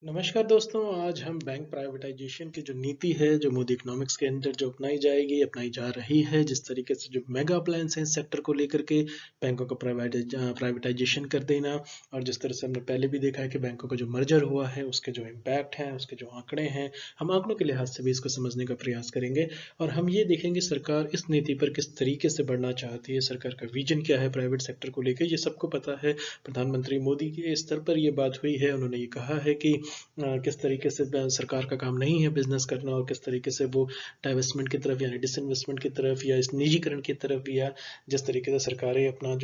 नमस्कार दोस्तों, आज हम बैंक प्राइवेटाइजेशन की जो नीति है, जो मोदी इकोनॉमिक्स के अंदर जो अपनाई जाएगी, अपनाई जा रही है, जिस तरीके से जो मेगा प्लान्स हैं इस सेक्टर को लेकर के बैंकों को प्राइवेटाइजेशन कर देना, और जिस तरह से हमने पहले भी देखा है कि बैंकों का जो मर्जर हुआ है उसके जो इम्पैक्ट हैं, उसके जो आंकड़े हैं, हम आंकड़ों के लिहाज से भी इसको समझने का प्रयास करेंगे। और हम ये देखेंगे सरकार इस नीति पर किस तरीके से बढ़ना चाहती है, सरकार का विजन क्या है प्राइवेट सेक्टर को लेकर, ये सबको पता है। प्रधानमंत्री मोदी के स्तर पर ये बात हुई है, उन्होंने ये कहा है कि किस तरीके से सरकार का काम नहीं है बिजनेस करना, और किस तरीके से वो डाइवेस्टमेंट की तरफ यानी डिसइन्वेस्टमेंट की तरफ या इस निजीकरण की तरफ, या जिस तरीके से सरकारें अपना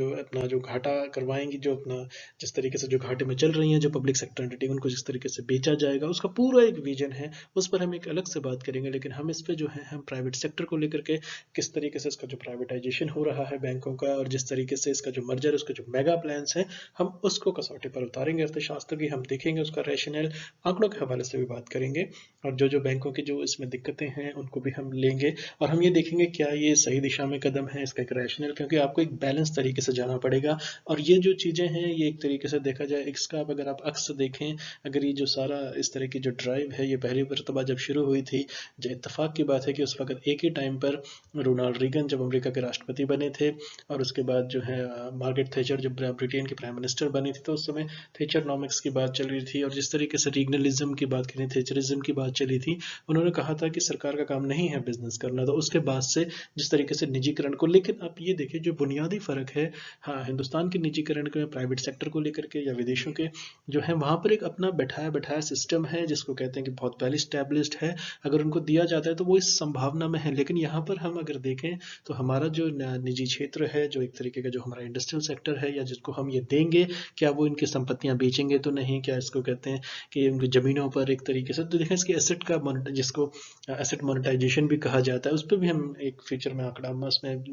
जो घाटा करवाएंगी, जो अपना जिस तरीके से जो घाटे में चल रही हैं जो पब्लिक सेक्टर एंटिटी, उनको जिस तरीके से बेचा जाएगा, उसका पूरा एक विजन है। उस पर हम एक अलग से बात करेंगे, लेकिन हम इस पे जो है हम प्राइवेट सेक्टर को लेकर के किस तरीके से इसका जो प्राइवेटाइजेशन हो रहा है बैंकों का, और जिस तरीके से इसका जो मर्जर, उसका जो मेगा प्लान्स है, हम उसको कसौटी पर उतारेंगे अर्थशास्त्र की, हम देखेंगे उसका रैशनल, आंकड़ों के हवाले से भी बात करेंगे, और जो जो बैंकों की जो इसमें दिक्कतें हैं उनको भी हम लेंगे, और हम ये देखेंगे क्या ये सही दिशा में कदम है, इसका एक रैशनल, क्योंकि आपको एक बैलेंस तरीके से जाना पड़ेगा। और ये जो चीज़ें हैं, ये एक तरीके से देखा जाए, इसका अगर आप अक्स देखें, अगर ये जो सारा इस तरह की जो ड्राइव है, ये पहली मरतबा जब शुरू हुई थी, जो इत्तेफाक की बात है कि उस वक्त एक ही टाइम पर रोनाल्ड रीगन जब अमेरिका के राष्ट्रपति बने थे, और उसके बाद जो है मार्गरेट थैचर जब ब्रिटेन की प्राइम मिनिस्टर बनी थी, तो उस समय थेचरनॉमिक्स की बात चल रही थी, और जिस तरीके से रीगनलिज्म की बात करें, थेचरिज्म की बात चली थी, उन्होंने कहा था कि सरकार का काम नहीं है बिजनेस करना। तो उसके बाद से जिस तरीके से निजीकरण को, लेकिन आप ये देखिए जो बुनियादी फर्क है, हाँ, हिंदुस्तान के निजीकरण के प्राइवेट सेक्टर को लेकर के या विदेशों के जो है, वहाँ पर एक अपना बैठाया बैठाया सिस्टम है, जिसको कहते हैं कि बहुत वेल स्टैब्लिश्ड है, अगर उनको दिया जाता है तो वो इस संभावना में है। लेकिन यहाँ पर हम अगर देखें तो हमारा जो निजी क्षेत्र है, जो एक तरीके का जो हमारा इंडस्ट्रियल सेक्टर है, या जिसको हम ये देंगे, क्या वो इनकी संपत्तियां बेचेंगे तो नहीं, क्या इसको कहते हैं कि उनकी ज़मीनों पर एक तरीके से, तो देखें इसकी एसेट का जिसको एसेट मोनेटाइजेशन भी कहा जाता है, उस पर भी हम एक फीचर में आंकड़ा हम उसमें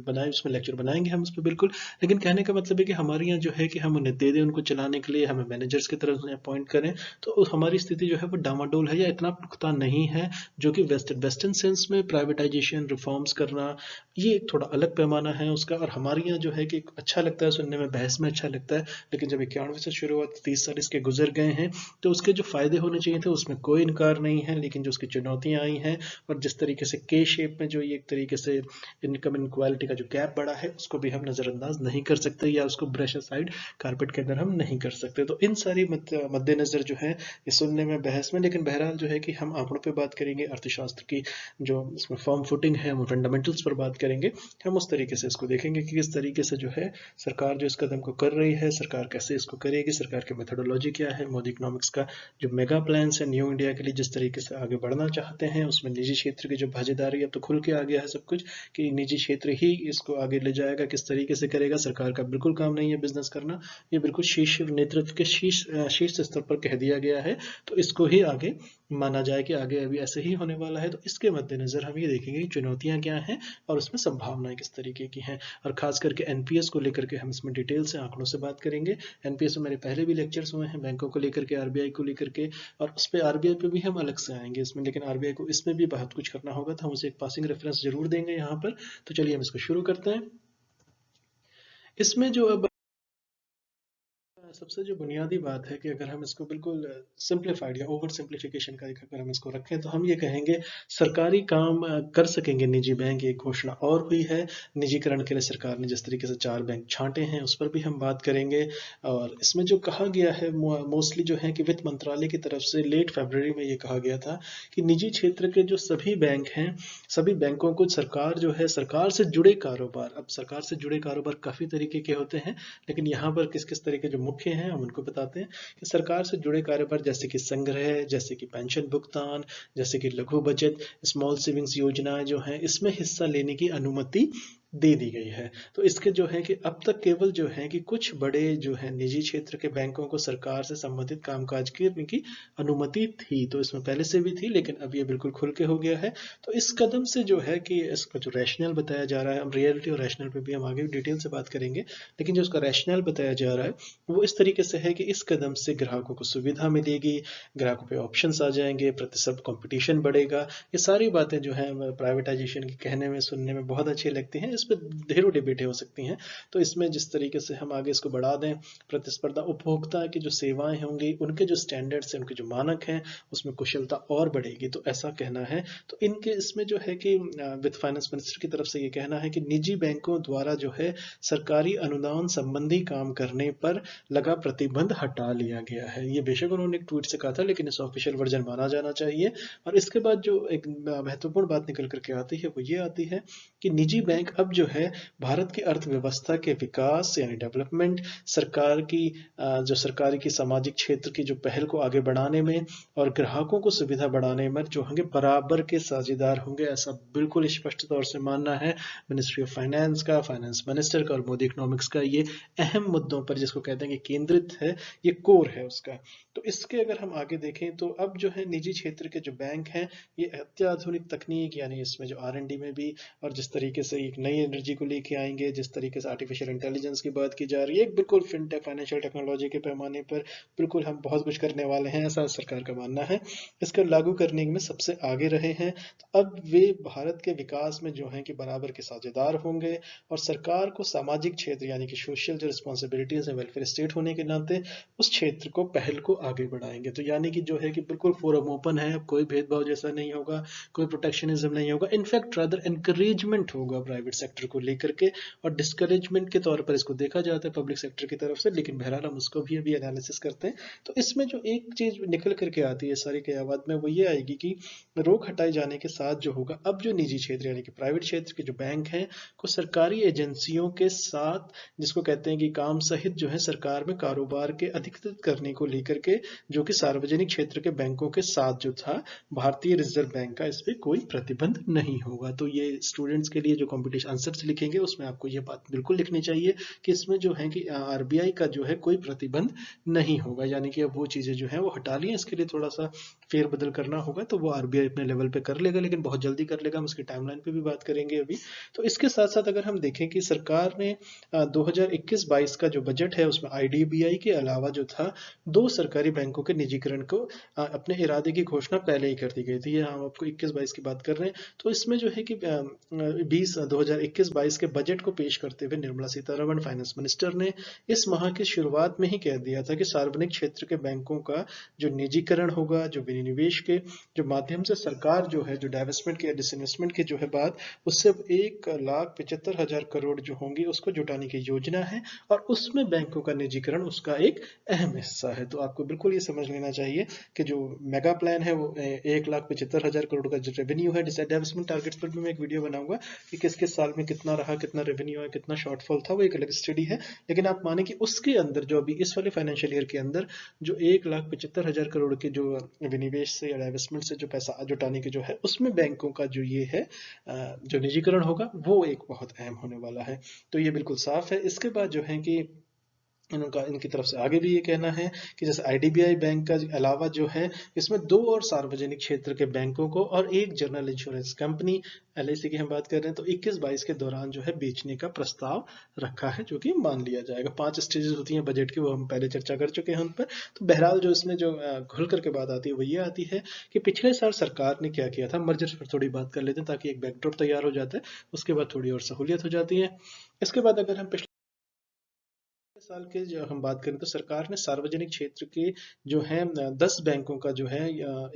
बनाए, उसमें लेक्चर बनाएंगे हम उस पर बिल्कुल। लेकिन कहने का मतलब है कि हमारे यहाँ जो है कि हम उन्हें दे दें उनको चलाने के लिए, हमें मैनेजर्स की तरफ उन्हें अपॉइंट करें, तो हमारी स्थिति जो है वो डामाडोल है, या इतना पुख्ता नहीं है, जो कि वेस्टर्न सेंस में प्राइवेटाइजेशन रिफॉर्म्स करना, ये एक थोड़ा अलग पैमाना है उसका। और हमारे यहाँ जो है कि अच्छा लगता है सुनने में, बहस में अच्छा लगता है, लेकिन जब 91 से शुरू हुआ, 30 साल इसके गुजर गए हैं, तो उसके जो फ़ायदे होने चाहिए थे उसमें कोई इनकार नहीं है, लेकिन जो उसकी चुनौतियाँ आई हैं, और जिस तरीके से के शेप में जो ये एक तरीके से इनकम इनक्वालिटी का जो गैप बढ़ा है, उसको भी हम नज़रअंदाज नहीं कर सकते, या उसको ब्रश असाइड कारपेट के अंदर हम नहीं कर सकते। तो इन सारी मद्देनज़र जो है ये सुनने में, बहस में, लेकिन बहरहाल जो है कि हम आंकड़ों पे बात करेंगे, अर्थशास्त्र की जो इसमें फर्म फुटिंग है, हम फंडामेंटल्स पर बात करेंगे, हम उस तरीके से इसको देखेंगे कि किस तरीके से जो है सरकार जो इस कदम को कर रही है, सरकार कैसे इसको करेगी, सरकार की मेथोडोलॉजी क्या है, मोदी इकोनॉमिक्स का जो मेगा प्लान्स है न्यू इंडिया के लिए जिस तरीके से आगे बढ़ना चाहते हैं, उसमें निजी क्षेत्र की जो भागीदारी अब तो खुल के आ गया है सब कुछ, कि निजी क्षेत्र ही इसको आगे ले जाएगा, किस तरीके से करेगा, सरकार का बिल्कुल काम नहीं है बिजनेस करना, ये बिल्कुल शीर्ष नेतृत्व के शीर्ष स्तर पर कह दिया गया है, तो इसको ही आगे माना जाए कि आगे अभी ऐसे ही होने वाला है। तो इसके मद्देनजर हम ये देखेंगे कि चुनौतियां क्या हैं और उसमें संभावनाएं किस तरीके की हैं, और खास करके एनपीएस को लेकर के हम इसमें डिटेल से आंकड़ों से बात करेंगे। एनपीएस में मेरे पहले भी लेक्चर्स हुए हैं बैंकों को लेकर के, आरबीआई को लेकर के, और उस पर आरबीआई पे भी हम अलग से आएंगे इसमें, लेकिन आरबीआई को इसमें भी बहुत कुछ करना होगा, तो हम उसे एक पासिंग रेफरेंस जरूर देंगे यहाँ पर। तो चलिए हम इसको शुरू करते हैं। इसमें जो अब सबसे जो बुनियादी बात है कि अगर हम इसको बिल्कुल सिंप्लीफाइड या ओवर सिंप्लीफिकेशन का अगर हम इसको रखें, तो हम ये कहेंगे सरकारी काम कर सकेंगे निजी बैंक, एक घोषणा और हुई है। निजीकरण के लिए सरकार ने जिस तरीके से 4 बैंक छांटे हैं, उस पर भी हम बात करेंगे। और इसमें जो कहा गया है मोस्टली जो है कि वित्त मंत्रालय की तरफ से लेट फरवरी में ये कहा गया था कि निजी क्षेत्र के जो सभी बैंक हैं, सभी बैंकों को सरकार जो है, सरकार से जुड़े कारोबार, अब सरकार से जुड़े कारोबार काफ़ी तरीके के होते हैं, लेकिन यहाँ पर किस किस तरह के जो मुख्य हैं हम उनको बताते हैं कि सरकार से जुड़े कारोबार जैसे कि संग्रह, जैसे कि पेंशन भुगतान, जैसे कि लघु बचत, स्मॉल सेविंग्स योजनाएं जो हैं, इसमें हिस्सा लेने की अनुमति दे दी गई है। तो इसके जो है कि अब तक केवल जो है कि कुछ बड़े जो है निजी क्षेत्र के बैंकों को सरकार से संबंधित कामकाज करने की अनुमति थी, तो इसमें पहले से भी थी, लेकिन अब ये बिल्कुल खुल के हो गया है। तो इस कदम से जो है कि इसका जो रैशनल बताया जा रहा है, हम रियलिटी और रैशनल पे भी हम आगे डिटेल से बात करेंगे, लेकिन जो उसका रैशनल बताया जा रहा है वो इस तरीके से है कि इस कदम से ग्राहकों को सुविधा मिलेगी, ग्राहकों पे ऑप्शंस आ जाएंगे, प्रतिस्पर्धा कंपटीशन बढ़ेगा। ये सारी बातें जो है प्राइवेटाइजेशन की कहने में, सुनने में बहुत अच्छी लगती हैं, इस पर ढेरों डिबेटें हो सकती हैं। तो इसमें जिस तरीके से हम आगे इसको बढ़ा दें, प्रतिस्पर्धा उपभोक्ता की जो सेवाएं होंगी, उनके जो स्टैंडर्ड्स हैं, उनके जो मानक हैं, उसमें कुशलता और बढ़ेगी, तो ऐसा कहना है। तो इनके इसमें जो है कि वित्त फाइनेंस मिनिस्टर की तरफ से ये कहना है कि निजी बैंकों द्वारा जो है सरकारी अनुदान संबंधी काम करने पर लगा प्रतिबंध हटा लिया गया है। ये बेशक उन्होंने एक ट्वीट से कहा था, लेकिन इसे ऑफिशियल वर्जन माना जाना चाहिए। और इसके बाद जो एक महत्वपूर्ण बात निकल करके आती है वो ये आती है कि निजी बैंक अब जो है भारत की अर्थव्यवस्था के विकास यानी डेवलपमेंट, सरकार की जो सरकारी की सामाजिक क्षेत्र की जो पहल को आगे बढ़ाने में और ग्राहकों को सुविधा बढ़ाने में जो होंगे बराबर के साझेदार होंगे, ऐसा बिल्कुल स्पष्ट तौर से मानना है मिनिस्ट्री ऑफ फाइनेंस का, फाइनेंस मिनिस्टर का और मोदी इकोनॉमिक्स का। ये अहम मुद्दों पर जिसको कहते हैं कि केंद्रित है, ये कोर है उसका। तो इसके अगर हम आगे देखें तो अब जो है निजी क्षेत्र के जो बैंक हैं, ये अत्याधुनिक तकनीक यानी इसमें जो R&D में भी, और जिस तरीके से एक नई एनर्जी को लेके आएंगे, जिस तरीके से आर्टिफिशियल इंटेलिजेंस की बात की जा रही है, एक बिल्कुल फिनटेक फाइनेंशियल टेक्नोलॉजी के पैमाने पर बिल्कुल हम बहुत कुछ करने वाले हैं, ऐसा सरकार का मानना है। इसको लागू करने में सबसे आगे रहे हैं। तो अब वे भारत के विकास में जो है कि बराबर के साझेदार होंगे और सरकार को सामाजिक क्षेत्र यानी कि सोशल जो रिस्पॉन्सिबिलिटीज है, वेलफेयर स्टेट होने के नाते उस क्षेत्र को पहल को आगे बढ़ाएंगे। तो यानी कि जो है कि बिल्कुल फोरम ओपन है, अब कोई भेदभाव जैसा नहीं होगा, कोई प्रोटेक्शनिज्म नहीं होगा, इनफैक्ट रादर एनकरेजमेंट होगा प्राइवेट सेक्टर को लेकर के, और डिस्करेजमेंट के तौर पर इसको देखा जाता है पब्लिक सेक्टर की तरफ से, लेकिन बहरहाल हम उसको भी अभी एनालिसिस करते हैं। तो इसमें जो एक चीज निकल करके आती है सारी कयावत में, वो ये आएगी कि रोक हटाए जाने के साथ जो होगा, अब जो निजी क्षेत्र यानी कि प्राइवेट क्षेत्र के जो बैंक हैं को सरकारी एजेंसियों के साथ, जिसको कहते हैं कि काम सहित जो है सरकार में कारोबार के अधिकृत करने को लेकर के, जो कि सार्वजनिक क्षेत्र के बैंकों के साथ जो था भारतीय रिजर्व बैंक का, इस पे कोई प्रतिबंध नहीं होगा। तो ये स्टूडेंट्स के लिए जो कॉम्पिटिशन आंसर्स लिखेंगे उसमें आपको ये बात बिल्कुल लिखनी चाहिए कि इसमें जो है कि RBI का जो है कोई प्रतिबंध नहीं होगा, यानी कि अब वो चीजें जो है वो हटा ली हैं। इसके लिए थोड़ा सा फेरबदल करना होगा तो वो RBI अपने लेवल पे कर लेगा, लेकिन बहुत जल्दी कर लेगा। हम उसकी टाइमलाइन पे भी बात करेंगे अभी। तो इसके साथ साथ अगर हम देखें कि सरकार ने 2021-22 का जो बजट है उसमें IDBI के अलावा जो था 2 सरकारी बैंकों के निजीकरण को अपने इरादे की घोषणा पहले ही कर दी गई थी। ये हम आपको 21-22 की बात कर रहे हैं। तो इसमें जो है कि 2021-22 के बजट को पेश करते हुए निर्मला सीतारमण फाइनेंस मिनिस्टर ने इस माह की शुरुआत में ही कह दिया था कि सार्वजनिक क्षेत्र के बैंकों का जो निजीकरण होगा, जो विनिवेश के जो माध्यम से सरकार जो है जो डाइवेस्टमेंट की या डिसइन्वेस्टमेंट की जो है बात, उससे 1,75,000 करोड़ जो होंगी उसको जुटाने की योजना है, और उसमें बैंकों का निजीकरण उसका एक अहम हिस्सा है। तो आपको बिल्कुल ये समझ लेना चाहिए कि जो मेगा प्लान है वो 1,75,000 करोड़ का जो रेवेन्यू है, डिसइन्वेस्टमेंट टारगेट्स पर भी मैं एक वीडियो बनाऊंगा कि किस किस साल में कितना रहा, कितना रेवेन्यू है, कितना शॉर्टफॉल था, वो एक अलग स्टडी है। लेकिन आप माने कि उसके अंदर जो अभी इस वाले फाइनेंशियल ईयर के अंदर जो 1,75,000 करोड़ के जो विनिवेश से या डाइवेस्टमेंट से जो पैसा जुटाने की जो है, उसमें बैंकों का जो ये है जो निजीकरण होगा वो एक बहुत अहम होने वाला है। तो ये बिल्कुल साफ है। इसके बाद जो है कि इनकी तरफ से आगे भी ये कहना है कि जैसे IDBI बैंक का अलावा जो है इसमें 2 और सार्वजनिक क्षेत्र के बैंकों को और एक जनरल इंश्योरेंस कंपनी LIC की हम बात कर रहे हैं तो 21-22 के दौरान जो है बेचने का प्रस्ताव रखा है, जो कि मान लिया जाएगा। 5 स्टेजेस होती हैं बजट की, वो हम पहले चर्चा कर चुके हैं उन पर। तो बहरहाल जो इसमें जो घुल करके बात आती है वो ये आती है कि पिछले साल सरकार ने क्या किया था, मर्जर पर थोड़ी बात कर लेते हैं ताकि एक बैकड्रॉप तैयार हो जाता है, उसके बाद थोड़ी और सहूलियत हो जाती है। इसके बाद अगर हम पिछले साल के जो हम बात करें तो सरकार ने सार्वजनिक क्षेत्र के जो है 10 बैंकों का जो है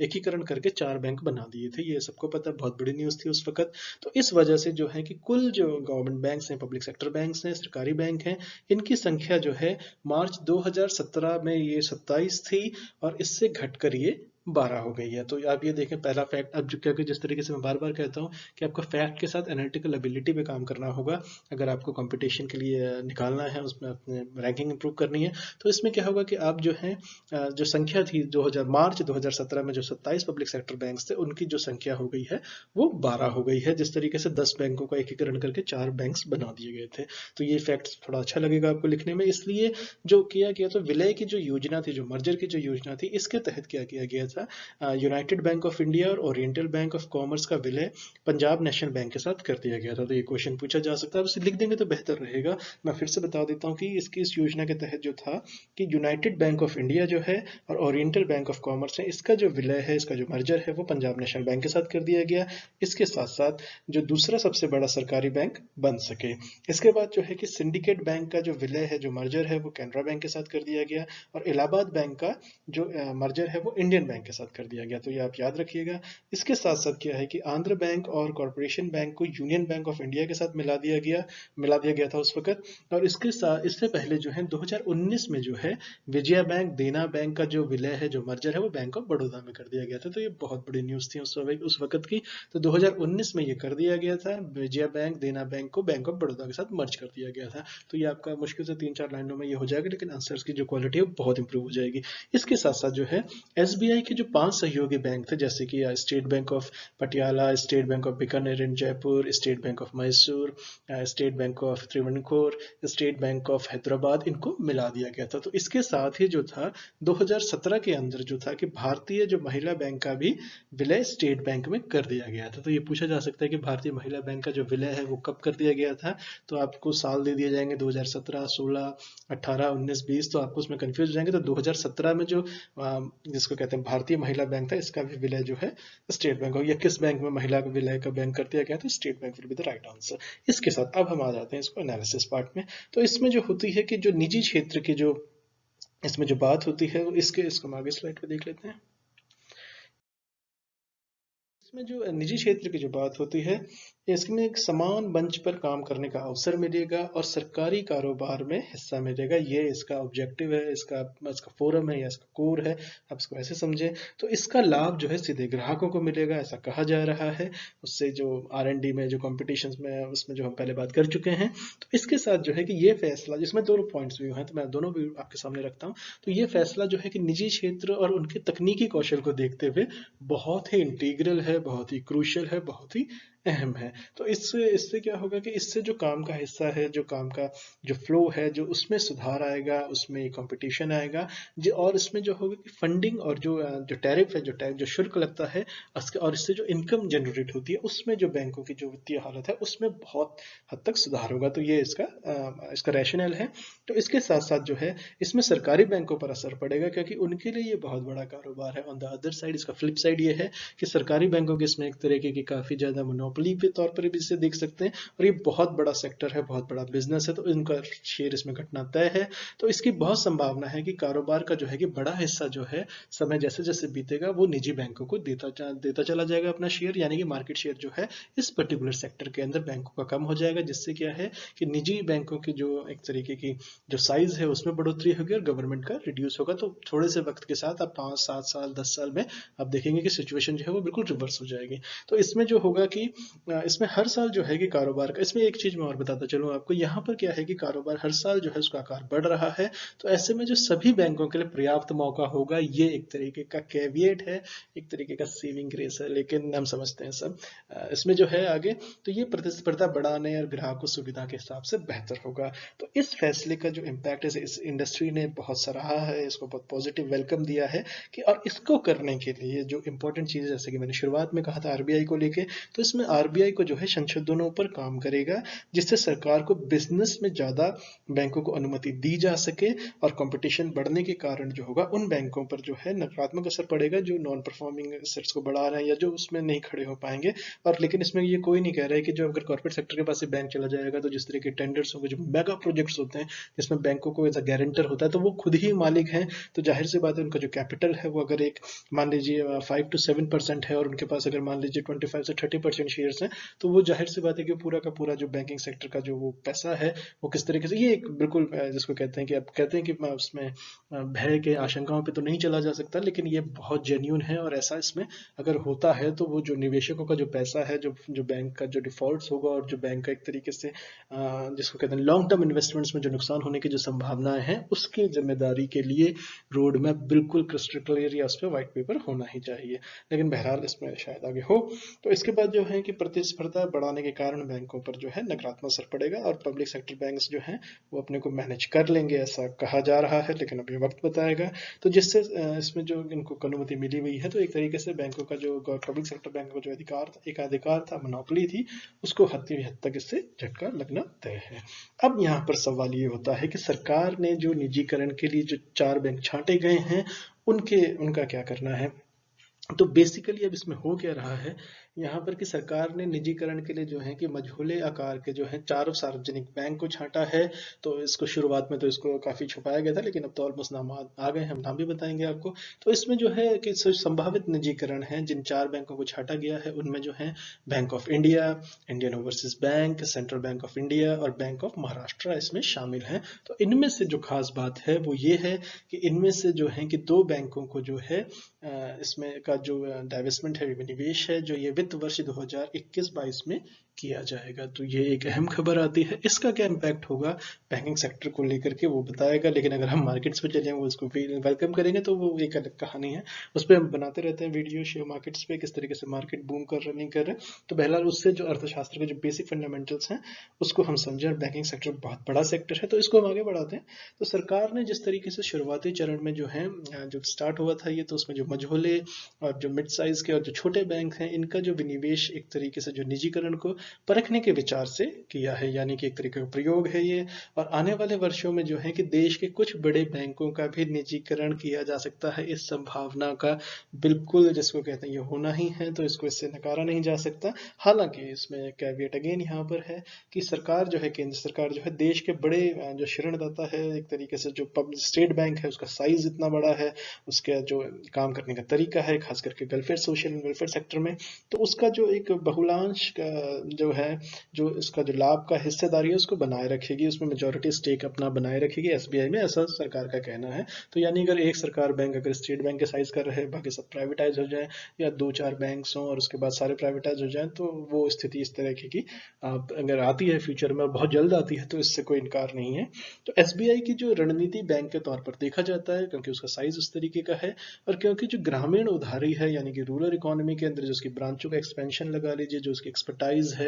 एकीकरण करके 4 बैंक बना दिए थे। ये सबको पता है, बहुत बड़ी न्यूज़ थी उस वक्त। तो इस वजह से जो है कि कुल जो गवर्नमेंट बैंक्स हैं, पब्लिक सेक्टर बैंक्स हैं, सरकारी बैंक हैं, इनकी संख्या जो है मार्च 2017 में ये 27 थी और इससे घटकर ये 12 हो गई है। तो आप ये देखें पहला फैक्ट। अब जो क्योंकि जिस तरीके से मैं बार बार कहता हूँ कि आपको फैक्ट के साथ एनालिटिकल एबिलिटी पे काम करना होगा अगर आपको कंपटीशन के लिए निकालना है, उसमें अपने रैंकिंग इंप्रूव करनी है। तो इसमें क्या होगा कि आप जो है जो संख्या थी 2000 मार्च 2017 में जो 27 पब्लिक सेक्टर बैंक्स थे उनकी जो संख्या हो गई है वो 12 हो गई है, जिस तरीके से 10 बैंकों का एकीकरण करके 4 बैंक्स बना दिए गए थे। तो ये फैक्ट थोड़ा अच्छा लगेगा आपको लिखने में। इसलिए जो किया गया तो विलय की जो योजना थी, जो मर्जर की जो योजना थी, इसके तहत क्या किया गया था था। यूनाइटेड बैंक ऑफ इंडिया और ओरिएंटल बैंक ऑफ कॉमर्स का विलय पंजाब नेशनल बैंक के साथ कर दिया गया था। तो ये क्वेश्चन पूछा जा सकता है, उसे लिख देंगे तो बेहतर रहेगा। मैं फिर से बता देता हूँ कि इसकी इस योजना के तहत जो था कि यूनाइटेड बैंक ऑफ इंडिया जो है और ओरिएंटल बैंक ऑफ कॉमर्स है, इसका जो विलय है, इसका जो मर्जर है वो पंजाब नेशनल बैंक के साथ कर दिया गया। इसके साथ साथ जो दूसरा सबसे बड़ा सरकारी बैंक बन सके। इसके बाद जो है कि सिंडिकेट बैंक का जो विलय है, जो मर्जर है, वो कैनरा बैंक के साथ कर दिया गया और इलाहाबाद बैंक का जो मर्जर है वो इंडियन बैंक के साथ कर दिया गया। तो ये आप याद रखिएगा। इसके साथ साथ क्या है कि आंध्र बैंक और कॉरपोरेशन बैंक को यूनियन बैंक ऑफ इंडिया के साथ मिला दिया गया था उस वक्त। और इसके साथ इससे पहले जो है 2019 में जो है विजया बैंक देना बैंक का जो विलय है, जो मर्जर है, वो बैंक ऑफ बड़ौदा में कर दिया गया था। तो ये बहुत बड़ी न्यूज़ थी उस वक्त की। तो 2019 में ये कर दिया गया था, विजया बैंक देना बैंक को बैंक ऑफ बड़ौदा के साथ मर्ज कर दिया गया था। तो ये आपका मुश्किल से 3-4 लाइनों में ये हो जाएगा, लेकिन आंसर्स की जो क्वालिटी है वो बहुत इंप्रूव हो जाएगी। इसके साथ साथ जो है एसबीआई के जो 5 सहयोगी बैंक थे, जैसे कि State Bank of Patiala, State Bank of Bikaner and Jaipur, State Bank of Mysore, State Bank of Trivendrapur, State Bank of Hyderabad, इनको मिला दिया गया था। तो इसके साथ ही जो था 2017 के अंदर जो था कि भारतीय जो महिला बैंक का भी विलय स्टेट बैंक में कर दिया गया था। तो ये पूछा जा सकता है कि भारतीय महिला बैंक का जो विलय है वो कब कर दिया गया था। तो आपको साल दे दिए जाएंगे 2017, 16, 18, 19, 20, तो आपको उसमें कंफ्यूज हो जाएंगे। तो 2017 में जो जिसको कहते हैं भारतीय महिला बैंक था, इसका भी विलय जो है स्टेट बैंक हो गया। किस बैंक में महिला का विलय का बैंक कर दिया गया तो state bank will be the right answer. इसके साथ अब हम आ जाते हैं इसको एनालिसिस पार्ट में। तो इसमें जो होती है कि जो निजी क्षेत्र की जो इसमें जो बात होती है, इसको हम आगे स्लाइड पे देख लेते हैं। इसमें जो निजी क्षेत्र की जो बात होती है, इसमें एक समान मंच पर काम करने का अवसर मिलेगा और सरकारी कारोबार में हिस्सा मिलेगा। ये इसका ऑब्जेक्टिव है, इसका फोरम है या इसका कोर है, आप इसको ऐसे समझें। तो इसका लाभ जो है सीधे ग्राहकों को मिलेगा, ऐसा कहा जा रहा है। उससे जो R&D में जो कॉम्पिटिशन में उसमें जो हम पहले बात कर चुके हैं। तो इसके साथ जो है कि ये फैसला, जिसमें दोनों पॉइंट्स भी हैं, तो मैं दोनों भी आपके सामने रखता हूँ। तो ये फैसला जो है कि निजी क्षेत्र और उनके तकनीकी कौशल को देखते हुए बहुत ही इंटीग्रल है, बहुत ही क्रूशियल है, बहुत ही अहम है। तो इससे इससे क्या होगा कि इससे जो काम का हिस्सा है, जो काम का जो फ्लो है, जो उसमें सुधार आएगा, उसमें कंपटीशन आएगा। और इसमें जो होगा कि फंडिंग और जो टैरिफ है, जो शुल्क लगता है, और इससे जो इनकम जनरेट होती है, उसमें जो बैंकों की जो वित्तीय हालत है उसमें बहुत हद तक सुधार होगा। तो ये इसका रैशनल है। तो इसके साथ साथ जो है इसमें सरकारी बैंकों पर असर पड़ेगा, क्योंकि उनके लिए ये बहुत बड़ा कारोबार है। ऑन द अदर साइड इसका फ्लिप साइड ये है कि सरकारी बैंकों के इसमें एक तरीके की काफ़ी ज़्यादा मोनोपोली के तौर पर भी इसे देख सकते हैं, और ये बहुत बड़ा सेक्टर है, बहुत बड़ा बिजनेस है, तो इनका शेयर इसमें घटना तय है। तो इसकी बहुत संभावना है कि कारोबार का जो है कि बड़ा हिस्सा जो है समय जैसे जैसे बीतेगा वो निजी बैंकों को देता चला जाएगा अपना शेयर, यानी कि मार्केट शेयर जो है इस पर्टिकुलर सेक्टर के अंदर बैंकों का कम हो जाएगा, जिससे क्या है कि निजी बैंकों की जो एक तरीके की जो साइज है उसमें बढ़ोतरी होगी और गवर्नमेंट का रिड्यूस होगा। तो थोड़े से वक्त के साथ, आप 5-7 साल 10 साल में आप देखेंगे कि सिचुएशन जो है वो बिल्कुल रिवर्स हो जाएगी। तो इसमें जो होगा कि इसमें हर साल जो है कि कारोबार का, इसमें एक चीज मैं और बताता चलूँ आपको, यहाँ पर क्या है कि कारोबार हर साल जो है उसका आकार बढ़ रहा है। तो ऐसे में जो सभी बैंकों के लिए पर्याप्त मौका होगा, ये एक तरीके का कैविएट है, एक तरीके का सेविंग ग्रेस है, लेकिन हम समझते हैं सब इसमें जो है आगे, तो ये प्रतिस्पर्धा बढ़ाने और ग्राहकों सुविधा के हिसाब से बेहतर होगा। तो इस फैसले का जो इम्पैक्ट है इस इंडस्ट्री ने बहुत सराहा है, इसको बहुत पॉजिटिव वेलकम दिया है कि, और इसको करने के लिए जो इंपॉर्टेंट चीज़, जैसे कि मैंने शुरुआत में कहा था आरबीआई को लेके, तो इसमें आरबीआई को जो है संशोधनों पर काम करेगा, जिससे सरकार को बिजनेस में ज़्यादा बैंकों को अनुमति दी जा सके, और कंपटीशन बढ़ने के कारण जो होगा उन बैंकों पर जो है नकारात्मक असर पड़ेगा जो नॉन परफॉर्मिंग एसेट्स को बढ़ा रहे हैं या जो उसमें नहीं खड़े हो पाएंगे। और लेकिन इसमें ये कोई नहीं कह रहा है कि जो अगर कॉर्पोरेट सेक्टर के पास से बैंक चला जाएगा, तो जिस तरह के टेंडर्स होंगे, जो मेगा प्रोजेक्ट्स होते हैं जिसमें बैंकों को एज अ गारंटर होता है, तो वो खुद ही मालिक हैं, तो जाहिर सी बात है उनका जो कैपिटल है वो अगर एक मान लीजिए 5 to 7% है, और उनके पास अगर मान लीजिए 25 से 30% शेयर्स हैं, तो वो जाहिर सी बात है कि पूरा का पूरा जो बैंकिंग सेक्टर का जो वो पैसा है वो किस तरीके से, ये एक बिल्कुल जिसको कहते हैं कि आप कहते हैं कि उसमें भय के आशंकाओं पे तो नहीं चला जा सकता, लेकिन ये बहुत जेन्यून है। और ऐसा इसमें अगर होता है तो वो जो निवेशकों का जो पैसा है, जो बैंक का जो डिफॉल्ट्स होगा, और जो बैंक का एक तरीके से जिसको कहते हैं लॉन्ग टर्म इन्वेस्टमेंट्स में जो नुकसान होने की जो संभावनाएं हैं, उसकी जिम्मेदारी के लिए रोड मैप बिल्कुल क्रिस्टल क्लियर या उस पर व्हाइट पेपर होना ही चाहिए, लेकिन बहरहाल इसमें शायद आगे हो। तो इसके बाद जो है कि प्रतिस्पर्धा बढ़ाने के कारण बैंकों पर जो है नकारात्मक असर पड़ेगा और पब्लिक सेक्टर बैंक्स जो हैं वो अपने को मैनेज कर लेंगे, ऐसा कहा जा रहा है, लेकिन अभी वक्त बताएगा। तो जिससे इसमें जो इनको अनुमति मिली हुई है, तो एक तरीके से बैंकों का जो पब्लिक सेक्टर बैंक का जो अधिकार था, मोनोपोली थी, उसको हद तक इससे झटका लगना तय है। अब यहाँ पर सवाल ये होता है कि सरकार ने जो निजीकरण के लिए जो 4 बैंक छांटे गए हैं, उनका क्या करना है। तो बेसिकली अब इसमें हो क्या रहा है यहाँ पर कि सरकार ने निजीकरण के लिए जो है कि मझोले आकार के जो है 4 सार्वजनिक बैंक को छांटा है। तो इसको शुरुआत में तो इसको काफी छुपाया गया था, लेकिन अब तो ऑलमोस्ट नाम आ गए, हम नाम भी बताएंगे आपको। तो इसमें जो है कि संभावित निजीकरण है, जिन 4 बैंकों को छांटा गया है उनमें जो है bank of India, Indian overseas bank, central bank of India और बैंक ऑफ महाराष्ट्र इसमें शामिल हैं। तो इनमें से जो खास बात है वो ये है कि इनमें से जो है कि 2 बैंकों को जो है इसमें का जो डाइवेस्टमेंट है, विनिवेश है, जो ये वित्त वर्ष 2021-22 में किया जाएगा। तो ये एक अहम खबर आती है। इसका क्या इम्पैक्ट होगा बैंकिंग सेक्टर को लेकर के वो बताएगा, लेकिन अगर हम मार्केट्स पे चले वो उसको वेलकम करेंगे तो वो एक अलग कहानी है। उस पर हम बनाते रहते हैं वीडियो, शेयर मार्केट्स पे किस तरीके से मार्केट बूम कर रहा नहीं कर रहे। तो बहरहाल उससे जो अर्थशास्त्र के जो बेसिक फंडामेंटल्स हैं उसको हम समझें। बैंकिंग सेक्टर बहुत बड़ा सेक्टर है, तो इसको हम आगे बढ़ाते हैं। तो सरकार ने जिस तरीके से शुरुआती चरण में जो है जो स्टार्ट हुआ था ये, तो उसमें जो मझोले और जो मिड साइज के और जो छोटे बैंक हैं इनका जो विनिवेश एक तरीके से जो निजीकरण को परखने के विचार से किया है, यानी कि एक तरीके का प्रयोग है ये। और आने वाले वर्षों में जो है कि देश के कुछ बड़े बैंकों का भी निजीकरण किया जा सकता है। इस संभावना का बिल्कुल, जिसको कहते हैं, ये होना ही है, तो इसको इससे नकारा नहीं जा सकता। हालांकि इसमें कैविएट अगेन यहाँ पर है कि सरकार जो है, केंद्र सरकार जो है, देश के बड़े जो ऋणदाता है, एक तरीके से जो पब्लिक स्टेट बैंक है उसका साइज इतना बड़ा है, उसका जो काम करने का तरीका है, खास करके welfare, social and welfare sector में, तो उसका जो एक बहुलांश का जो है, जो इसका जो लाभ का हिस्सेदारी है उसको बनाए रखेगी, उसमें मेजॉरिटी स्टेक अपना बनाए रखेगी एसबीआई में, ऐसा सरकार का कहना है। तो यानी अगर एक सरकार बैंक अगर स्टेट बैंक के साइज कर रहे, बाकी सब प्राइवेटाइज हो जाए, या 2-4 बैंक हों और उसके बाद सारे प्राइवेटाइज हो जाए, तो वो स्थिति इस तरह की अगर आती है फ्यूचर में और बहुत जल्द आती है, तो इससे कोई इनकार नहीं है। तो एसबीआई की जो रणनीति बैंक के तौर पर देखा जाता है, क्योंकि उसका साइज उस तरीके का है, और क्योंकि जो ग्रामीण उधारी है, यानी कि रूरल इकोनॉमी के अंदर जो उसकी ब्रांचों का एक्सपेंशन लगा लीजिए, जो उसकी एक्सपर्टाइज है,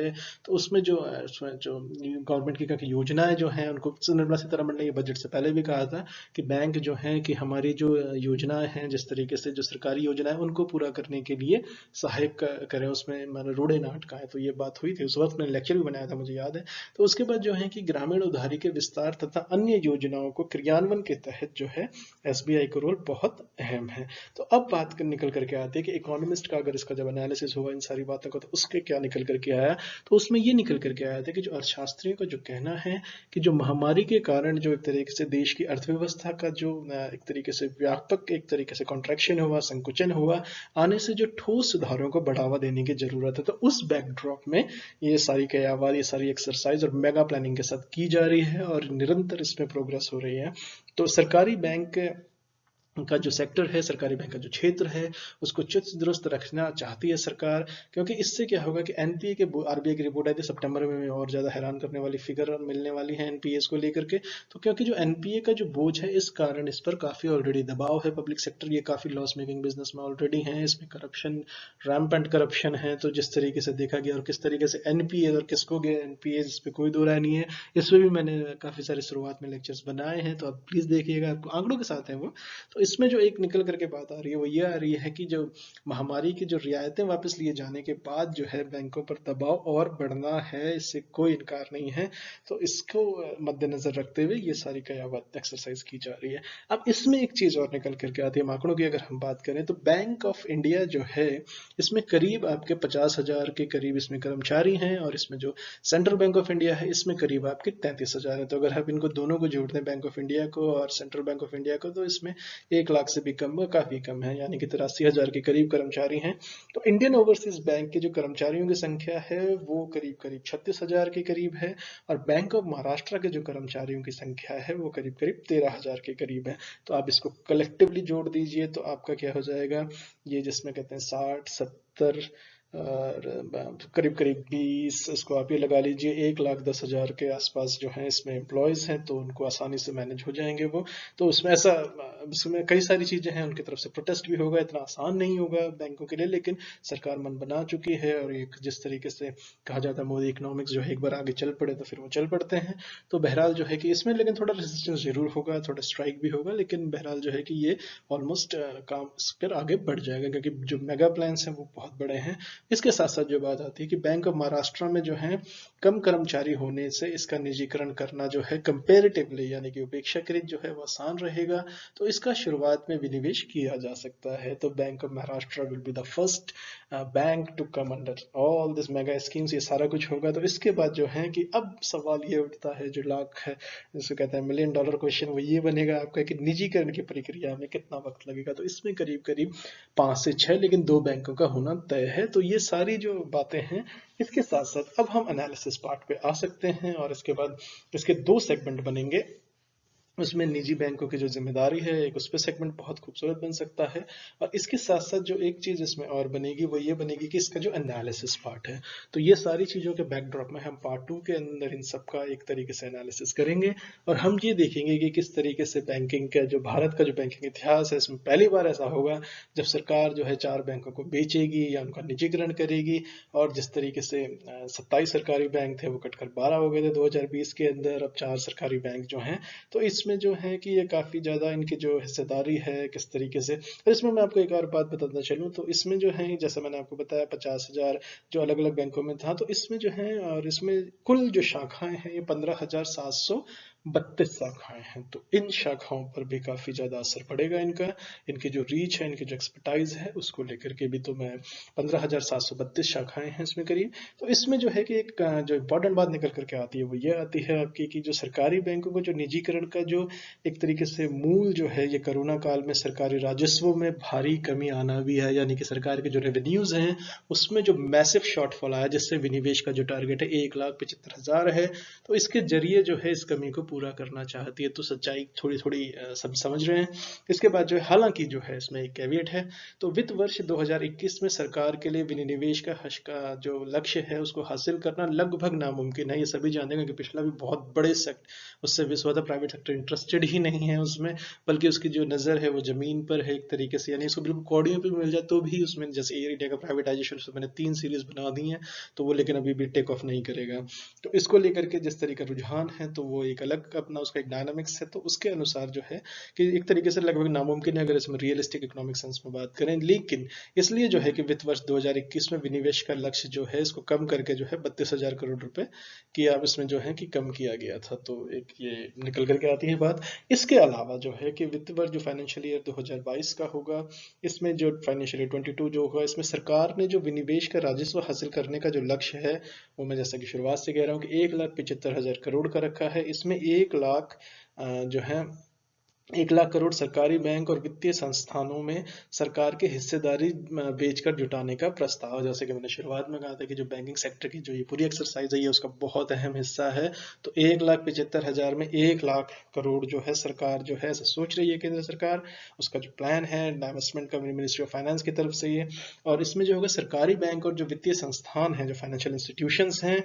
तो उसमें जो गवर्नमेंट की योजनाएं जो हैं उनको, निर्मला सीतारमण ने ये बजट से पहले भी कहा था कि बैंक जो है कि हमारी जो योजनाएं हैं, जिस तरीके से जो सरकारी योजनाएं उनको पूरा करने के लिए सहायक करें, उसमें मैंने रूढ़े ना अटकाएं। तो ये बात हुई थी उस वक्त, मैंने लेक्चर भी बनाया था, मुझे याद है। तो उसके बाद जो है कि ग्रामीण उधारी के विस्तार तथा अन्य योजनाओं को क्रियान्वयन के तहत जो है एसबीआई का रोल बहुत अहम है। तो अब बात निकल करके आती है कि इकोनॉमिस्ट का अगर इसका जब एनालिसिस हुआ इन सारी बातों का, तो उसके क्या निकल करके आया। तो उसमें ये निकल करके आया था कि जो अर्थशास्त्रियों का जो कहना है कि जो महामारी के कारण जो एक तरीके से देश की अर्थव्यवस्था का जो एक तरीके से व्यापक एक तरीके से कॉन्ट्रैक्शन हुआ, संकुचन हुआ, आने से जो ठोस सुधारों को बढ़ावा देने की जरूरत है। तो उस बैकड्रॉप में ये सारी कयावार, ये सारी एक्सरसाइज और मेगा प्लानिंग के साथ की जा रही है और निरंतर इसमें प्रोग्रेस हो रही है। तो सरकारी बैंक का जो सेक्टर है, सरकारी बैंक का जो क्षेत्र है, उसको चुस्त दुरुस्त रखना चाहती है सरकार, क्योंकि इससे क्या होगा कि एनपीए के, आरबीआई की रिपोर्ट आई थी सितंबर में, और ज़्यादा हैरान करने वाली फिगर मिलने वाली है एनपीए को लेकर के। तो क्योंकि जो एनपीए का जो बोझ है, इस कारण इस पर काफ़ी ऑलरेडी दबाव है। पब्लिक सेक्टर ये काफ़ी लॉस मेकिंग बिजनेस में ऑलरेडी है, इसमें करप्शन, रैम्पेंट करप्शन है। तो जिस तरीके से देखा गया और किस तरीके से एनपीए और किसको गए एनपीए, इस पर कोई दो राय नहीं है। इसमें भी मैंने काफ़ी सारे शुरुआत में लेक्चर्स बनाए हैं, तो आप प्लीज़ देखिएगा, आपको आंकड़ों के साथ है वो। तो इसमें जो एक निकल करके बात आ रही है वो ये आ रही है कि जो महामारी की जो रियायतें वापस लिए जाने के बाद जो है बैंकों पर दबाव और बढ़ना है, इससे कोई इनकार नहीं है। तो इसको मद्देनजर रखते हुए ये सारी कयावत एक्सरसाइज की जा रही है। अब इसमें एक चीज और निकल करके आती है, आंकड़ों की अगर हम बात करें, तो बैंक ऑफ इंडिया जो है इसमें करीब आपके 50,000 के करीब इसमें कर्मचारी हैं, और इसमें जो सेंट्रल बैंक ऑफ इंडिया है इसमें करीब आपके 33,000 है। तो अगर आप इनको दोनों को जोड़ दें, बैंक ऑफ इंडिया को और सेंट्रल बैंक ऑफ इंडिया को, तो इसमें 1 लाख से भी कम, काफी कम है, यानी कि 83,000 के करीब कर्मचारी हैं। तो इंडियन ओवरसीज बैंक के जो कर्मचारियों की संख्या है वो करीब करीब 36,000 के करीब है, और बैंक ऑफ महाराष्ट्र के जो कर्मचारियों की संख्या है वो करीब करीब 13,000 के करीब है। तो आप इसको कलेक्टिवली जोड़ दीजिए तो आपका क्या हो जाएगा, ये जिसमें कहते हैं 60, 70, और करीब करीब 20, इसको आप ये लगा लीजिए 1,10,000 के आसपास जो है इसमें एम्प्लॉयज़ हैं, तो उनको आसानी से मैनेज हो जाएंगे वो। तो उसमें ऐसा इसमें कई सारी चीज़ें हैं, उनकी तरफ से प्रोटेस्ट भी होगा, इतना आसान नहीं होगा बैंकों के लिए, लेकिन सरकार मन बना चुकी है। और एक जिस तरीके से कहा जाता है मोदी इकोनॉमिक्स जो है एक बार आगे चल पड़े तो फिर वो चल पड़ते हैं। तो बहरहाल जो है कि इसमें लेकिन थोड़ा रेजिस्टेंस जरूर होगा, थोड़ा स्ट्राइक भी होगा, लेकिन बहरहाल जो है कि ये ऑलमोस्ट काम इस पर आगे बढ़ जाएगा, क्योंकि जो मेगा प्लान्स हैं वो बहुत बड़े हैं। इसके साथ साथ जो बात आती है कि बैंक ऑफ महाराष्ट्र में जो है कम कर्मचारी होने से इसका निजीकरण करना जो है कंपेरेटिवली यानी कि अपेक्षाकृत जो है वो आसान रहेगा। तो इसका शुरुआत में विनिवेश किया जा सकता है। तो bank of Maharashtra will be the first bank to come under all this mega schemes. ये सारा कुछ होगा। तो इसके बाद जो है कि अब सवाल ये उठता है जो लाख है जिसे कहते हैं $1,000,000 क्वेश्चन, वो ये बनेगा आपका कि निजीकरण की प्रक्रिया में कितना वक्त लगेगा। तो इसमें करीब करीब 5 से 6 लेकिन 2 बैंकों का होना तय है। तो ये सारी जो बातें हैं, इसके साथ साथ अब हम एनालिसिस पार्ट पे आ सकते हैं और इसके बाद इसके 2 सेगमेंट बनेंगे। उसमें निजी बैंकों की जो जिम्मेदारी है एक उस पर सेगमेंट बहुत खूबसूरत बन सकता है। और इसके साथ साथ जो एक चीज इसमें और बनेगी वो ये बनेगी कि इसका जो एनालिसिस पार्ट है। तो ये सारी चीजों के बैकड्रॉप में हम पार्ट 2 के अंदर इन सब का एक तरीके से एनालिसिस करेंगे और हम ये देखेंगे कि किस तरीके से बैंकिंग का जो भारत का जो बैंकिंग इतिहास है इसमें पहली बार ऐसा होगा जब सरकार जो है 4 बैंकों को बेचेगी या उनका निजीकरण करेगी। और जिस तरीके से 27 सरकारी बैंक थे वो कटकर 12 हो गए थे 2020 के अंदर, अब 4 सरकारी बैंक जो हैं। तो इसमें जो है कि ये काफ़ी ज़्यादा इनकी जो हिस्सेदारी है किस तरीके से। और इसमें मैं आपको एक और बात बताना चलूँ तो इसमें जो है जैसे मैंने आपको बताया 50,000 जो अलग अलग बैंकों में था। तो इसमें जो है और इसमें कुल जो शाखाएं हैं ये 15,732 शाखाएं हैं। तो इन शाखाओं पर भी काफ़ी ज़्यादा असर पड़ेगा इनका, इनकी जो रीच है, इनकी जो एक्सपर्टाइज है उसको लेकर के भी। तो मैं 15,732 शाखाएं हैं इसमें करीब। तो इसमें जो है कि एक जो इम्पोर्टेंट बात निकल करके आती है वो ये आती है आपकी कि जो सरकारी बैंकों को जो निजीकरण का जो एक तरीके से मूल जो है ये कोरोना काल में सरकारी राजस्व में भारी कमी आना भी है। यानी कि सरकार के जो रेवेन्यूज हैं उसमें जो मैसिव शॉर्टफॉल आया जिससे विनिवेश का जो टारगेट है 1,75,000 है। तो इसके जरिए जो है इस कमी को पूरा करना चाहती है। तो सच्चाई थोड़ी थोड़ी सब समझ रहे हैं। इसके बाद जो है हालांकि जो है इसमें एक कैविएट है। तो वित्त वर्ष 2021 में सरकार के लिए विनिवेश का जो लक्ष्य है उसको हासिल करना लगभग नामुमकिन है। ये सभी जानते हैं कि पिछला भी बहुत बड़े उससे विश्वविद्यालय प्राइवेट सेक्टर इंटरेस्टेड ही नहीं है उसमें, बल्कि उसकी जो नज़र है वो जमीन पर है एक तरीके से। यानी इसको बिल्कुल कौड़ियों पे मिल जाए तो भी उसमें, जैसे एयर इंडिया का प्राइवेटाइजेशन उसमें मैंने 3 सीरीज बना दी हैं तो वो लेकिन अभी भी टेक ऑफ नहीं करेगा। तो इसको लेकर के जिस तरीके का रुझान है तो वो एक अलग अपना उसका एक डायनामिक्स है। तो उसके अनुसार जो है कि एक तरीके से लगभग नामुमकिन है अगर इसमें रियलिस्टिक इकोनॉमिक सेंस में बात करें। लेकिन इसलिए जो है कि वित्त वर्ष 2021 में विनिवेश का लक्ष्य जो है इसको कम करके जो है 32,000 करोड़ रुपए की अब इसमें जो है कि कम किया गया था। तो एक ये निकल करके आती है बात। इसके अलावा जो है कि वित्त वर्ष जो फाइनेंशियल ईयर 2022 का होगा इसमें जो फाइनेंशियल ईयर 22 जो होगा इसमें सरकार ने जो विनिवेश का राजस्व हासिल करने का जो लक्ष्य है वो मैं जैसा कि शुरुआत से कह रहा हूँ कि 1,75,000 करोड़ का रखा है। इसमें 1 लाख जो है 1 लाख करोड़ सरकारी बैंक और वित्तीय संस्थानों में सरकार के हिस्सेदारी बेचकर जुटाने का प्रस्ताव। जैसे कि मैंने शुरुआत में कहा था कि जो बैंकिंग सेक्टर की जो ये पूरी एक्सरसाइज है ये उसका बहुत अहम हिस्सा है। तो 1,75,000 में 1 लाख करोड़ जो है सरकार जो है ऐसा सोच रही है केंद्र सरकार। उसका जो प्लान है इन्वेस्टमेंट का मिनिस्ट्री ऑफ फाइनेंस की तरफ से ये। और इसमें जो होगा सरकारी बैंक और जो वित्तीय संस्थान हैं जो फाइनेंशियल इंस्टीट्यूशंस हैं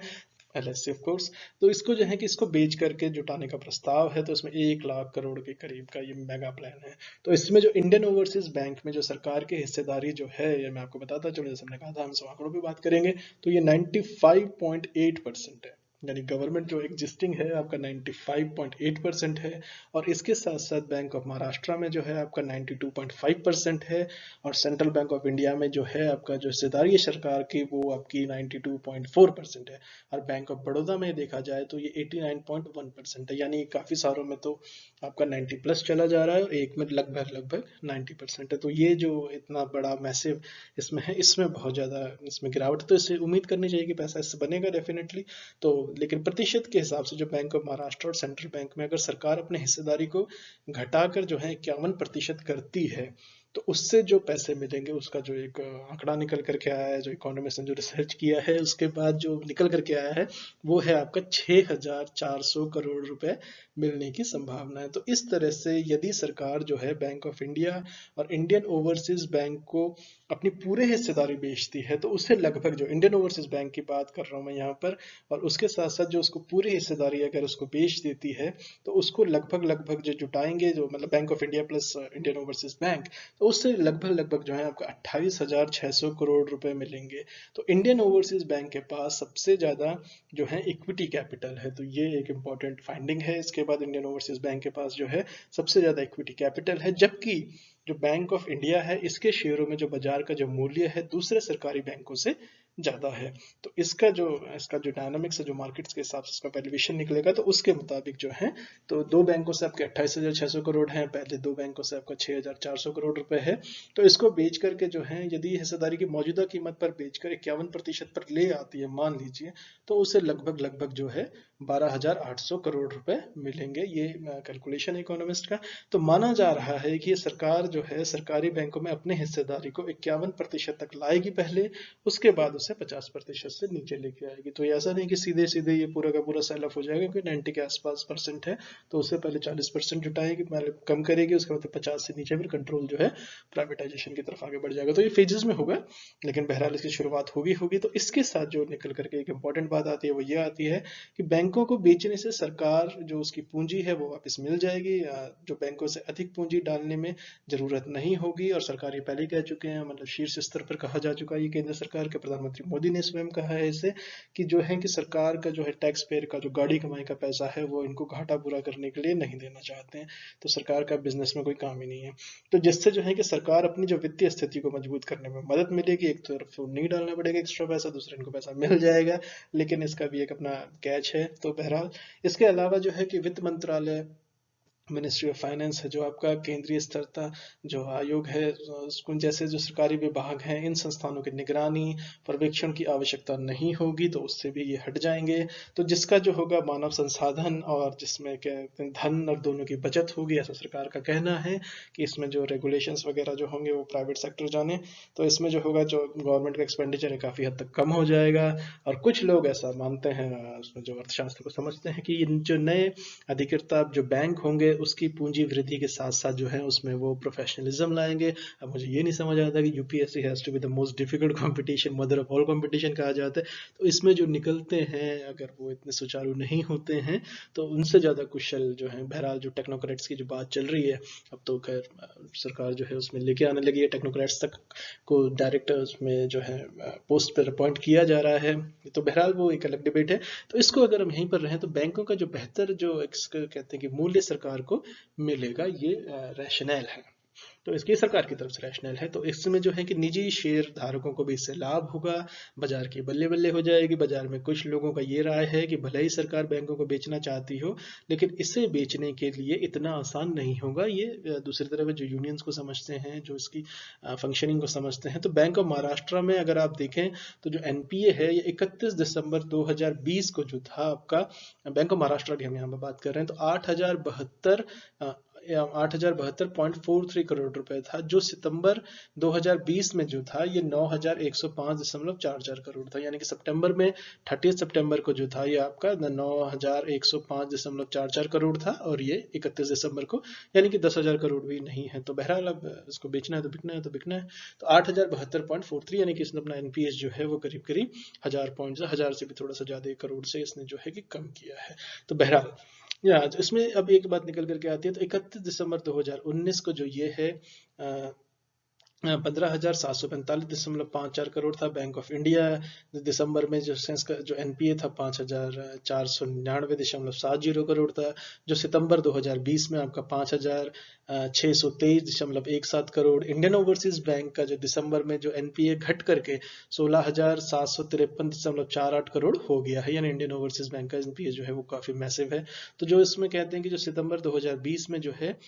LIC ऑफ कोर्स, तो इसको जो है कि इसको बेच करके जुटाने का प्रस्ताव है। तो इसमें 1 लाख करोड़ के करीब का ये मेगा प्लान है। तो इसमें जो इंडियन ओवरसीज बैंक में जो सरकार की हिस्सेदारी जो है ये मैं आपको बताता चलो, जैसे हमने कहा था हम 100 आंकड़ों की बात करेंगे तो ये 95.8% है। यानी गवर्नमेंट जो एग्जिस्टिंग है आपका 95.8% है। और इसके साथ साथ बैंक ऑफ महाराष्ट्र में जो है आपका 92.5% है। और सेंट्रल बैंक ऑफ इंडिया में जो है आपका जो हिस्सेदारी है सरकार की वो आपकी 92.4% है। और बैंक ऑफ बड़ौदा में देखा जाए तो ये 89.1% है। यानी काफ़ी सारों में तो आपका 90 प्लस चला जा रहा है और एक में लगभग 90% है। तो ये जो इतना बड़ा मैसिव इसमें है इसमें बहुत ज़्यादा इसमें गिरावट। तो इससे उम्मीद करनी चाहिए कि पैसा इससे बनेगा डेफिनेटली। तो लेकिन प्रतिशत के हिसाब से जो बैंक ऑफ महाराष्ट्र और सेंट्रल बैंक में अगर सरकार अपने हिस्सेदारी को घटाकर जो है 51% करती है तो उससे जो पैसे मिलेंगे उसका जो एक आंकड़ा निकल करके आया है, जो इकोनॉमिस्ट ने जो रिसर्च किया है उसके बाद जो निकल करके आया है वो है आपका 6,400 करोड़ रुपए मिलने की संभावना है। तो इस तरह से यदि सरकार जो है बैंक ऑफ इंडिया और इंडियन ओवरसीज बैंक को अपनी पूरे हिस्सेदारी बेचती है तो उससे लगभग, जो इंडियन ओवरसीज बैंक की बात कर रहा हूँ मैं यहाँ पर, और उसके साथ साथ जो उसको पूरी हिस्सेदारी अगर उसको बेच देती है तो उसको लगभग लगभग जो जुटाएंगे, जो मतलब bank of India plus Indian overseas bank, तो उससे लगभग लगभग जो है आपका 28,600 करोड़ रुपए मिलेंगे। तो इंडियन ओवरसीज बैंक के पास सबसे ज्यादा जो है इक्विटी कैपिटल है, तो ये एक इंपॉर्टेंट फाइंडिंग है। इसके बाद इंडियन ओवरसीज बैंक के पास जो है सबसे ज्यादा इक्विटी कैपिटल है, जबकि जो बैंक ऑफ इंडिया है इसके शेयरों में जो बाजार का जो मूल्य है दूसरे सरकारी बैंकों से ज्यादा है। तो इसका जो डायनामिक्स है, जो मार्केट्स के हिसाब से इसका वैल्यूएशन निकलेगा, तो उसके मुताबिक जो है, तो दो बैंकों से आपके 28,600 करोड़ हैं, पहले दो बैंकों से आपका 6,400 करोड़ रुपए है। तो इसको बेच करके जो है, यदि हिस्सेदारी की मौजूदा कीमत पर बेचकर 51% पर ले आती है मान लीजिए, तो उसे लगभग लगभग जो है 12,800 करोड़ रुपए मिलेंगे। ये कैलकुलेशन है इकोनॉमिस्ट का। तो माना जा रहा है कि सरकार जो है सरकारी बैंकों में अपने हिस्सेदारी को 51% तक लाएगी पहले, उसके बाद उसे 50% से नीचे लेके आएगी। तो ऐसा नहीं कि सीधे सीधे ये पूरा का पूरा सेल ऑफ हो जाएगा, क्योंकि 90 के आसपास परसेंट है, तो उससे पहले 40% जुटाएगी, पहले कम करेगी, उसके बाद 50 से नीचे फिर कंट्रोल जो है प्राइवेटाइजेशन की तरफ आगे बढ़ जाएगा। तो ये फेजेस में होगा, लेकिन बहरहाल इसकी शुरुआत होगी। तो इसके साथ जो निकल करके एक इंपॉर्टेंट बात आती है वो ये आती है कि बैंकों को बेचने से सरकार जो उसकी पूंजी है वो वापस मिल जाएगी, जो बैंकों से अधिक पूंजी डालने में जरूरत नहीं होगी। और सरकार ये पहले कह चुके हैं, मतलब शीर्ष स्तर पर कहा जा चुका है, ये केंद्र सरकार के प्रधानमंत्री मोदी ने स्वयं कहा है इसे, कि जो है कि सरकार का जो है टैक्स पेयर का जो गाड़ी कमाई का पैसा है वो इनको घाटा पूरा करने के लिए नहीं देना चाहते हैं। तो सरकार का बिजनेस में कोई काम ही नहीं है। तो जिससे जो है कि सरकार अपनी जो वित्तीय स्थिति को मजबूत करने में मदद मिलेगी। एक तरफ तो नहीं डालना पड़ेगा एक्स्ट्रा पैसा, दूसरे इनको पैसा मिल जाएगा, लेकिन इसका भी एक अपना कैच है। तो बहरहाल इसके अलावा जो है कि वित्त मंत्रालय, मिनिस्ट्री ऑफ फाइनेंस है, जो आपका केंद्रीय स्तरता जो आयोग है, उसको जैसे जो सरकारी विभाग हैं, इन संस्थानों की निगरानी पर्यवेक्षण की आवश्यकता नहीं होगी, तो उससे भी ये हट जाएंगे। तो जिसका जो होगा मानव संसाधन और जिसमें क्या धन और दोनों की बचत होगी, ऐसा सरकार का कहना है कि इसमें जो रेगुलेशंस वगैरह जो होंगे वो प्राइवेट सेक्टर जाने। तो इसमें जो होगा, जो गवर्नमेंट का एक्सपेंडिचर है काफ़ी हद तक कम हो जाएगा। और कुछ लोग ऐसा मानते हैं, उसमें जो अर्थशास्त्र को समझते हैं, कि इन जो नए अधिकृता जो बैंक होंगे उसकी पूंजी वृद्धि के साथ साथ जो है उसमें वो प्रोफेशनलिज्म लाएंगे। अब मुझे ये नहीं समझ आता कि UPSC has to be the most difficult competition, mother of all competition कहा जाता है। तो इसमें जो निकलते हैं अगर वो इतने सुचारू नहीं होते हैं तो उनसे ज़्यादा कुशल जो है, बहरहाल जो टेक्नोक्रेट्स की जो बात चल रही है, अब तो खैर सरकार जो है उसमें लेके आने लगी है, टेक्नोक्रेट्स तक को डायरेक्ट उसमें जो है पोस्ट पर अपॉइंट किया जा रहा है। तो बहरहाल वो एक अलग डिबेट है। तो इसको अगर हम यहीं पर रहें तो बैंकों का जो बेहतर जो कहते हैं कि मूल्य सरकार को मिलेगा, ये रैशनल है। तो इसकी सरकार की तरफ से रैशनल है। तो इसमें जो है कि निजी शेयर धारकों को भी इससे लाभ होगा, बाजार की बल्ले बल्ले हो जाएगी। बाजार में कुछ लोगों का ये राय है कि भले ही सरकार बैंकों को बेचना चाहती हो, लेकिन इसे बेचने के लिए इतना आसान नहीं होगा। ये दूसरी तरफ जो यूनियंस को समझते हैं, जो इसकी फंक्शनिंग को समझते हैं, तो बैंक ऑफ महाराष्ट्र में अगर आप देखें तो जो एनपीए है ये 31 दिसंबर 2020 को जो था आपका, बैंक ऑफ महाराष्ट्र की हम यहाँ पर बात कर रहे हैं, तो 8,072.43 करोड़ रुपए था, जो सितंबर 2020 में जो था ये 9,105.44 करोड़ था। यानी कि सितंबर में 30 सितंबर को जो था ये आपका 9,105.44 करोड़ था, और ये 31 दिसंबर को यानी कि 10,000 करोड़ भी नहीं है। तो बहरहाल अब इसको बेचना है तो बिकना है तो बिकना है। तो 8,072.43 यानी कि इसने अपना एनपीएस जो है वो करीब करीब 1,000 पॉइंट, 1,000 से भी थोड़ा सा ज्यादा करोड़ से इसने जो है कि कम किया है। तो बहरहाल तो इसमें अब एक बात निकल करके आती है। तो 31 दिसंबर 2019 को जो ये है 15,745.54 करोड़ था बैंक ऑफ इंडिया। दिसंबर में जो सेंस का जो एनपीए था 5,499.70 करोड़ था, जो सितंबर 2020 में आपका 5,623.17 करोड़। इंडियन ओवरसीज बैंक का जो दिसंबर में जो एनपीए घट करके 16,753.48 करोड़ हो गया है, यानी इंडियन ओवरसीज बैंक का एनपीए जो है वो काफी मैसिव है। तो जो इसमें कहते हैं कि जो सितंबर 2020 में जो है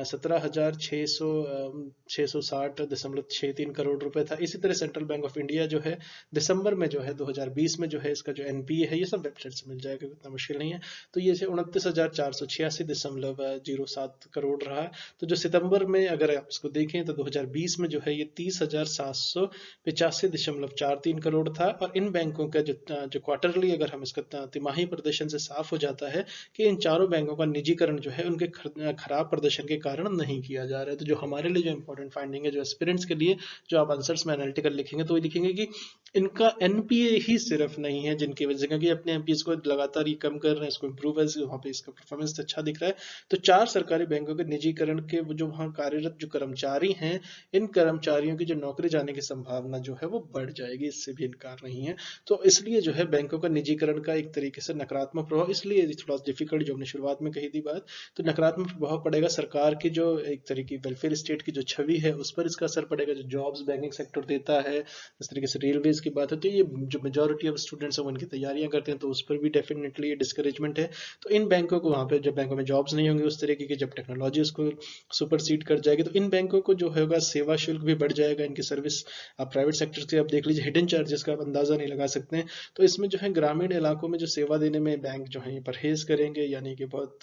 17,660.63 करोड़ रुपए था। इसी तरह सेंट्रल बैंक ऑफ इंडिया जो है दिसंबर में जो है 2020 में जो है इसका जो एनपीए है, ये सब वेबसाइट से मिल जाएगा, इतना मुश्किल नहीं है। तो ये 29,486.07 करोड़ रहा। तो जो सितंबर में अगर आप इसको देखें तो 2020 में जो है ये 30,785.43 करोड़ था। और इन बैंकों का जो क्वार्टरली अगर हम इसका तिमाही प्रदर्शन से साफ हो जाता है कि इन चारों बैंकों का निजीकरण जो है उनके खराब प्रदर्शन के कारण नहीं किया जा रहा है। तो जो हमारे लिए जो इंपॉर्टेंट फाइंडिंग है, जो एस्पिरेंट्स के लिए जो आप आंसर्स में एनालिटिकल लिखेंगे तो ये लिखेंगे कि इनका एनपीए ही सिर्फ नहीं है जिनकी वजह से, क्योंकि अपने एनपीएस को लगातार ये कम कर रहे हैं, इसको इम्प्रूव है, वहाँ पे इसका परफॉर्मेंस अच्छा दिख रहा है। तो 4 सरकारी बैंकों के निजीकरण के जो वहाँ कार्यरत जो कर्मचारी हैं, इन कर्मचारियों की जो नौकरी जाने की संभावना जो है वो बढ़ जाएगी, इससे भी इनकार नहीं है। तो इसलिए जो है बैंकों का निजीकरण का एक तरीके से नकारात्मक प्रभाव, इसलिए थोड़ा डिफिकल्ट जो हमने शुरुआत में कही थी बात, तो नकारात्मक प्रभाव पड़ेगा सरकार की जो एक तरीके वेलफेयर स्टेट की जो छवि है उस पर इसका असर पड़ेगा, जो जॉब्स बैंकिंग सेक्टर देता है। इस तरीके से रेलवेज की बात होती है, ये जो मेजोरिटी ऑफ स्टूडेंट्स हैं वो इनकी तैयारियां करते हैं, तो उस पर भी डेफिनेटली ये डिस्करेजमेंट है। तो इन बैंकों को वहाँ पे जब बैंकों में जॉब्स नहीं होंगे उस तरीके की, जब टेक्नोलॉजी उसको सुपरसीड कर जाएगी, तो इन बैंकों को जो होगा सेवा शुल्क भी बढ़ जाएगा, इनकी सर्विस आप प्राइवेट सेक्टर से आप देख लीजिए हिडन चार्जेस का आप अंदाजा नहीं लगा सकते हैं। तो इसमें जो है ग्रामीण इलाकों में जो सेवा देने में बैंक जो है परहेज करेंगे, यानी कि बहुत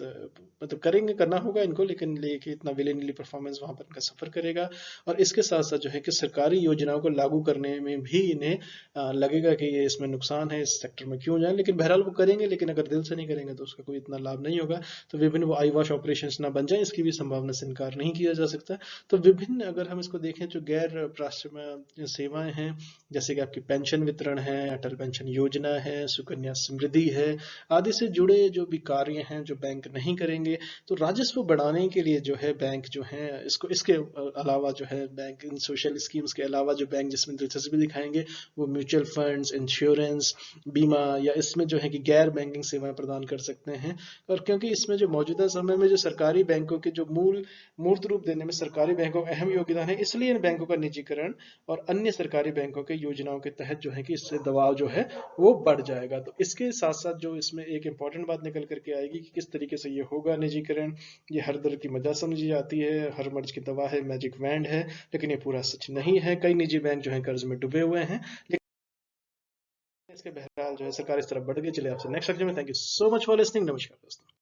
मतलब करेंगे, करना होगा इनको, लेकिन लेके इतना विलिंगली परफॉर्मेंस वहाँ पर इनका सफर करेगा। और इसके साथ साथ जो है कि सरकारी योजनाओं को लागू करने में भी इन्हें लगेगा कि ये इसमें नुकसान है, इस सेक्टर में क्यों जाए, लेकिन बहरहाल वो करेंगे, लेकिन अगर दिल से नहीं करेंगे तो उसका कोई इतना लाभ नहीं होगा। तो विभिन्न वो आई वॉश ऑपरेशन ना बन जाए, इसकी भी संभावना से इनकार नहीं किया जा सकता। तो विभिन्न अगर हम इसको देखें जो गैर राष्ट्रीय सेवाएं हैं, जैसे कि आपकी पेंशन वितरण है, अटल पेंशन योजना है, सुकन्या समृद्धि है, आदि से जुड़े जो भी कार्य हैं जो बैंक नहीं करेंगे, तो राजस्व बढ़ाने के लिए जो है बैंक जो है इसको, इसके अलावा जो है बैंक इन सोशल स्कीम्स के अलावा जो बैंक जिसमें दिलचस्पी दिखाएंगे वो म्यूचुअल फंड्स, इंश्योरेंस, बीमा, या इसमें जो है कि गैर बैंकिंग सेवाएं प्रदान कर सकते हैं। और क्योंकि इसमें जो मौजूदा समय में जो सरकारी बैंकों के जो मूर्त रूप देने में सरकारी बैंकों का अहम योगदान है, इसलिए इन बैंकों का निजीकरण और अन्य सरकारी बैंकों के योजनाओं के तहत जो है कि इससे दबाव जो है वो बढ़ जाएगा। तो इसके साथ साथ जो इसमें एक इंपॉर्टेंट बात निकल करके आएगी कि किस तरीके से ये होगा निजीकरण, ये हर दर्द की मजा समझी जाती है, हर मर्ज की दवा है, मैजिक वैंड है, लेकिन ये पूरा सच नहीं है। कई निजी बैंक जो है कर्ज में डूबे हुए हैं, लेकिन इसके बहरहाल जो है सरकार इस तरफ बढ़ गई। चलिए आपसे नेक्स्ट लेक्चर में, thank you so much for listening, नमस्कार दोस्तों।